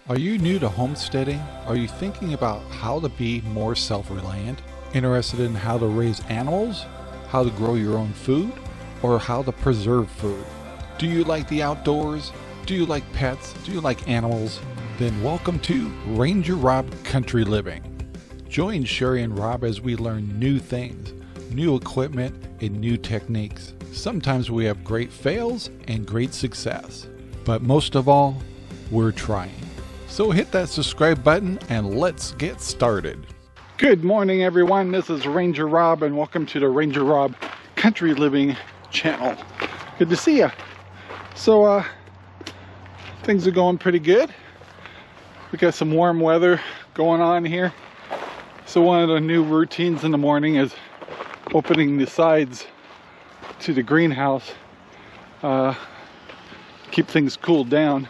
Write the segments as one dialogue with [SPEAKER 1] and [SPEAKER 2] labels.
[SPEAKER 1] Are you new to homesteading? Are you thinking about how to be more self-reliant? Interested in how to raise animals? How to grow your own food? Or how to preserve food? Do you like the outdoors? Do you like pets? Do you like animals? Then welcome to RangerRob Country Living. Join Sherry and Rob as we learn new things, new equipment, and new techniques. Sometimes we have great fails and great success. But most of all, we're trying. So hit that subscribe button and let's get started. Good morning, everyone. This is Ranger Rob and welcome to the Ranger Rob Country Living channel. Good to see you. So things are going pretty good. We got some warm weather going on here. So one of the new routines in the morning is opening the sides to the greenhouse. Keep things cooled down.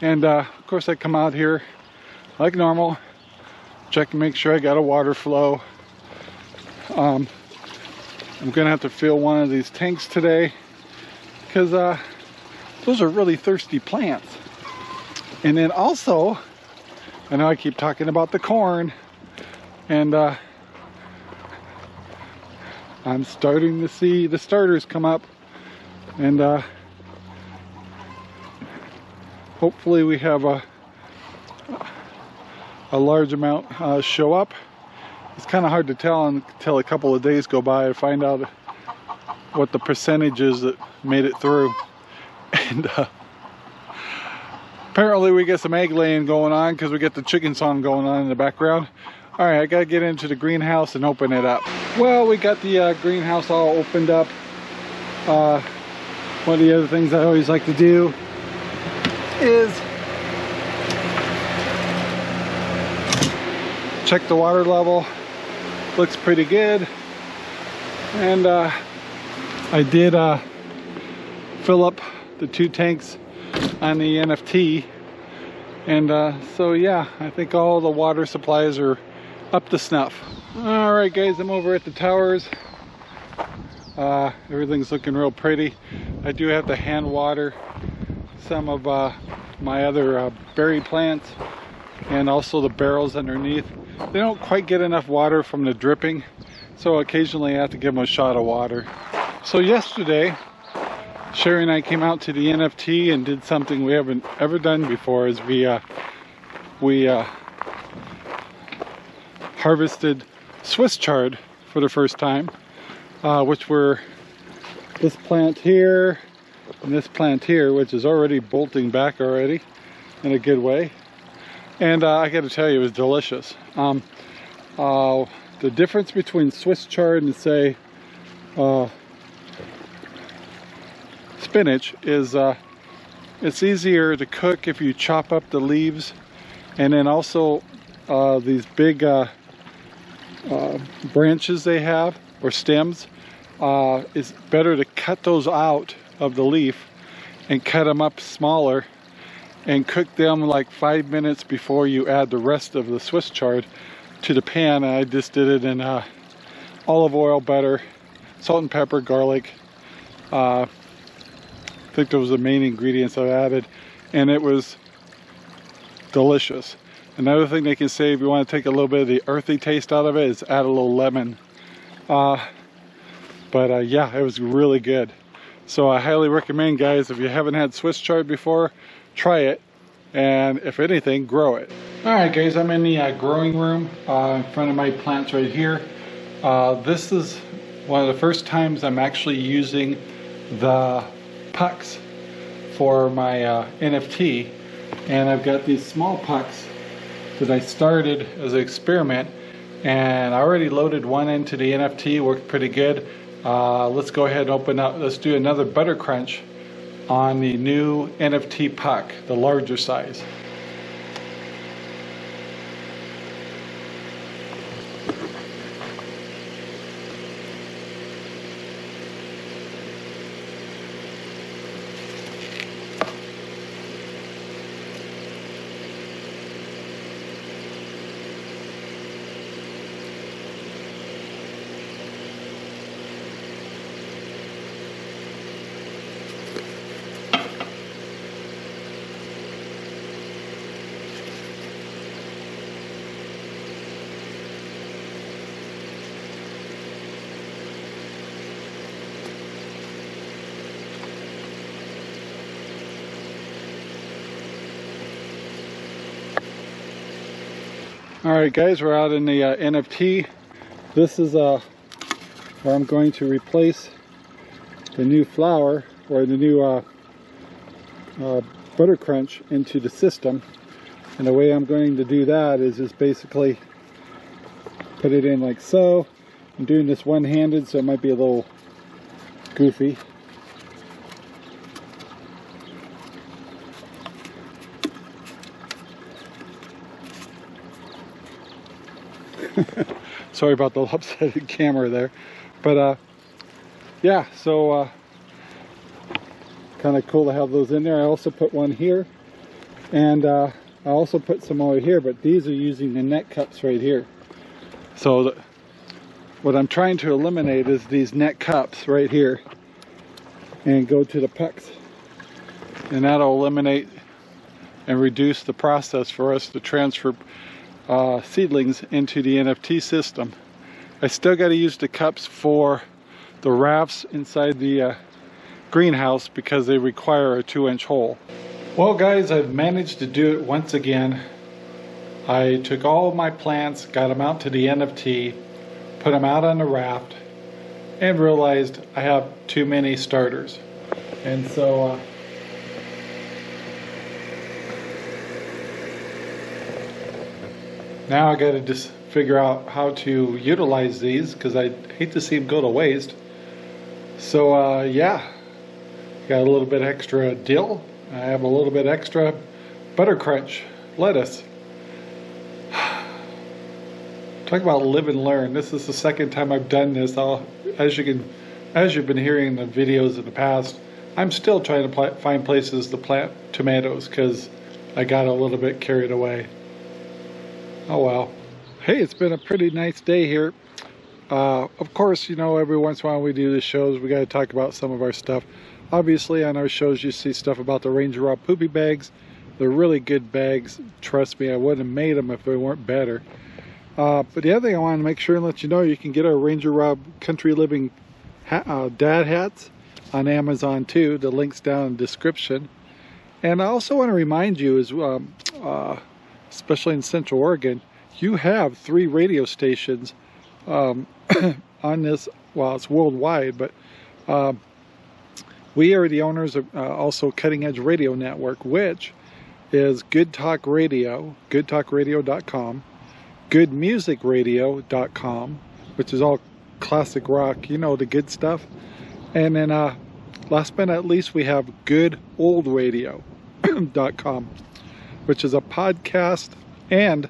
[SPEAKER 1] And of course I come out here like normal, check and make sure I got a water flow. I'm gonna have to fill one of these tanks today because those are really thirsty plants. And then also, I know I keep talking about the corn, and I'm starting to see the starters come up, and hopefully we have a large amount show up. It's kind of hard to tell until a couple of days go by to find out what the percentage is that made it through. And apparently we get some egg laying going on because we get the chicken song going on in the background. All right, I gotta get into the greenhouse and open it up. Well, we got the greenhouse all opened up. One of the other things I always like to do is check the water level. Looks pretty good. And I did fill up the 2 tanks on the NFT. And so yeah, I think all the water supplies are up to snuff. All right guys, I'm over at the towers. Everything's looking real pretty. I do have to hand water some of my other berry plants and also the barrels underneath. They don't quite get enough water from the dripping, so occasionally I have to give them a shot of water. So yesterday, Sherry and I came out to the NFT and did something we haven't ever done before. Is we harvested Swiss chard for the first time, which were this plant here and this plant here, which is already bolting back already in a good way. And I got to tell you, it was delicious. The difference between Swiss chard and say spinach is it's easier to cook if you chop up the leaves, and then also these big branches they have, or stems, it's better to cut those out of the leaf and cut them up smaller and cook them like 5 minutes before you add the rest of the Swiss chard to the pan. And I just did it in olive oil, butter, salt and pepper, garlic. I think those were the main ingredients I added, and it was delicious. Another thing they can say if you want to take a little bit of the earthy taste out of it is add a little lemon. Yeah, it was really good. So I highly recommend, guys, if you haven't had Swiss chard before, try it, and if anything, grow it. All right guys, I'm in the growing room in front of my plants right here. This is one of the first times I'm actually using the pucks for my NFT, and I've got these small pucks that I started as an experiment, and I already loaded one into the NFT. Worked pretty good. Let's go ahead and open up. Let's do another butter crunch on the new NFT puck, the larger size. Alright guys, we're out in the NFT. This is where I'm going to replace the new flour, or the new butter crunch, into the system. And the way I'm going to do that is just basically put it in like so. I'm doing this one-handed, so it might be a little goofy. Sorry about the lopsided camera there, but yeah, so kind of cool to have those in there. I also put one here, and I also put some over here, but these are using the net cups right here. So what I'm trying to eliminate is these net cups right here and go to the pucks, and that'll eliminate and reduce the process for us to transfer seedlings into the NFT system. I still got to use the cups for the rafts inside the greenhouse because they require a 2-inch hole. Well guys, I've managed to do it once again. I took all of my plants, got them out to the NFT, put them out on the raft, and realized I have too many starters. And so now I got to just figure out how to utilize these, because I hate to see them go to waste. So yeah, got a little bit extra dill. I have a little bit extra butter crunch lettuce. Talk about live and learn. This is the second time I've done this. As you've been hearing in the videos in the past, I'm still trying to find places to plant tomatoes because I got a little bit carried away. Oh well. Hey, it's been a pretty nice day here. Of course, you know, every once in a while we do the shows, we got to talk about some of our stuff. Obviously, on our shows you see stuff about the RangerRob poopy bags. They're really good bags. Trust me, I wouldn't have made them if they weren't better. But the other thing I wanted to make sure and let you know, you can get our RangerRob Country Living dad hats on Amazon too. The link's down in the description. And I also want to remind you, especially in Central Oregon, you have 3 radio stations on this. Well, it's worldwide, but we are the owners of also Cutting Edge Radio Network, which is Good Talk Radio, goodtalkradio.com, goodmusicradio.com, which is all classic rock, you know, the good stuff. And then last but not least, we have goodoldradio.com, which is a podcast and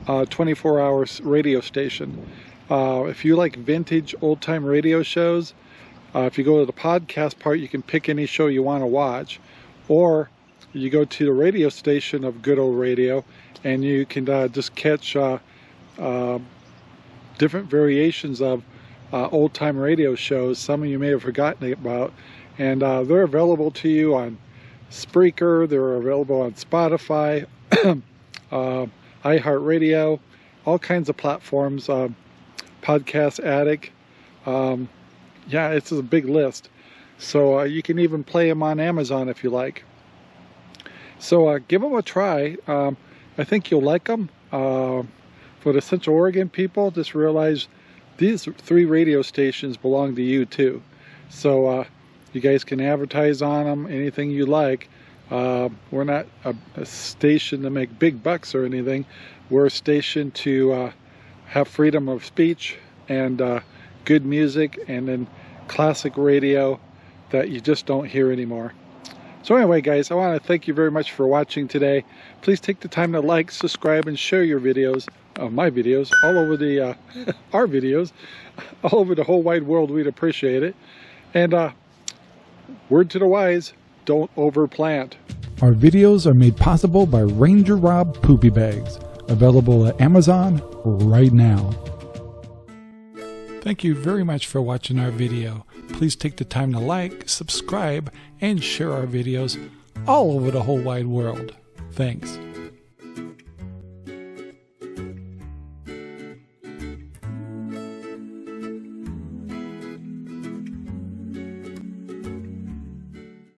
[SPEAKER 1] 24-hour radio station. If you like vintage old-time radio shows, if you go to the podcast part, you can pick any show you want to watch, or you go to the radio station of Good Old Radio and you can just catch different variations of old-time radio shows. Some of you may have forgotten about, and they're available to you on Spreaker, they're available on Spotify, iHeartRadio, all kinds of platforms, Podcast Addict. Yeah, it's a big list. So you can even play them on Amazon if you like. So give them a try. I think you'll like them. For the Central Oregon people, just realize these 3 radio stations belong to you too. So you guys can advertise on them, anything you like. We're not a station to make big bucks or anything. We're a station to have freedom of speech and good music, and then classic radio that you just don't hear anymore. So anyway guys, I want to thank you very much for watching today. Please take the time to like, subscribe, and share your videos, my videos, all over the our videos, all over the whole wide world. We'd appreciate it. And word to the wise, don't overplant.
[SPEAKER 2] Our videos are made possible by RangerRob Poopy Bags, available at Amazon right now. Thank you very much for watching our video. Please take the time to like, subscribe, and share our videos all over the whole wide world. Thanks.